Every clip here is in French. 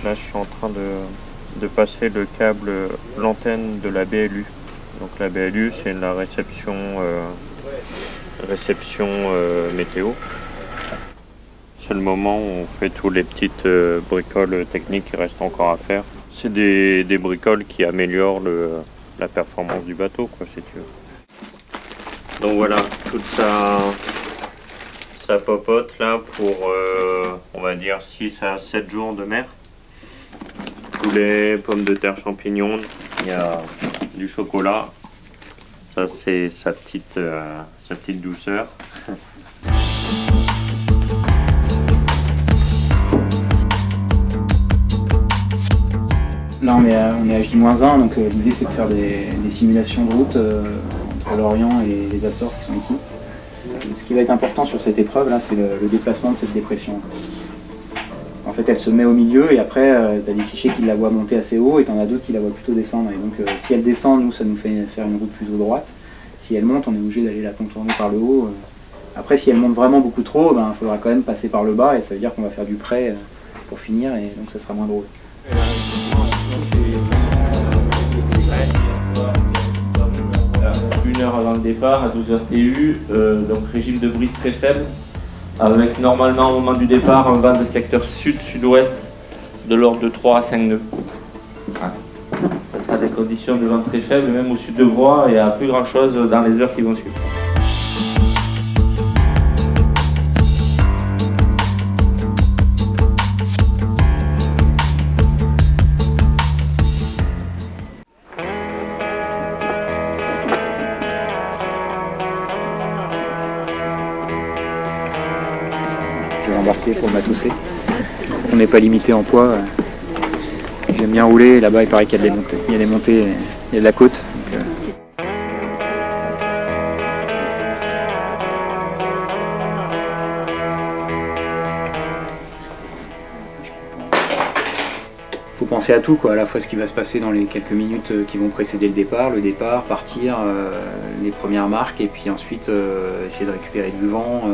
Là, je suis en train de passer le câble, l'antenne de la BLU. Donc la BLU, c'est la réception météo. C'est le moment où on fait toutes les petites bricoles techniques qui restent encore à faire. C'est des bricoles qui améliorent la performance du bateau, quoi, si tu veux. Donc voilà, toute ça popote là pour, on va dire, 6 à 7 jours de mer. Poulet, pommes de terre, champignons, il y a du chocolat. Ça, c'est sa petite douceur. Là on est à J-1, donc l'idée c'est de faire des simulations de route entre l'Orient et les Açores qui sont ici. Ce qui va être important sur cette épreuve là, c'est le déplacement de cette dépression. En fait elle se met au milieu et après tu as des fichiers qui la voient monter assez haut et tu en as d'autres qui la voient plutôt descendre. Et donc si elle descend, nous ça nous fait faire une route plutôt droite. Si elle monte, on est obligé d'aller la contourner par le haut. Après si elle monte vraiment beaucoup trop, il faudra quand même passer par le bas et ça veut dire qu'on va faire du près pour finir et donc ça sera moins drôle. Une heure avant le départ, à 12h TU, donc régime de brise très faible, avec normalement au moment du départ un vent de secteur sud-sud-ouest de l'ordre de 3 à 5 nœuds. Voilà. Ça sera des conditions de vent très faibles, même au sud de Groix et à plus grand chose dans les heures qui vont suivre. Je vais l'embarquer pour le matousser. On n'est pas limité en poids. J'aime bien rouler, là-bas il paraît qu'il y a des montées. Il y a des montées, il y a de la côte. Donc, faut penser à tout, quoi. À la fois ce qui va se passer dans les quelques minutes qui vont précéder le départ, partir, les premières marques, et puis ensuite essayer de récupérer du vent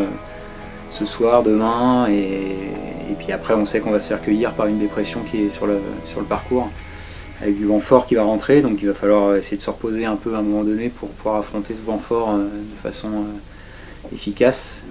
ce soir, demain, et puis après on sait qu'on va se faire cueillir par une dépression qui est sur le parcours, avec du vent fort qui va rentrer, donc il va falloir essayer de se reposer un peu à un moment donné pour pouvoir affronter ce vent fort de façon efficace.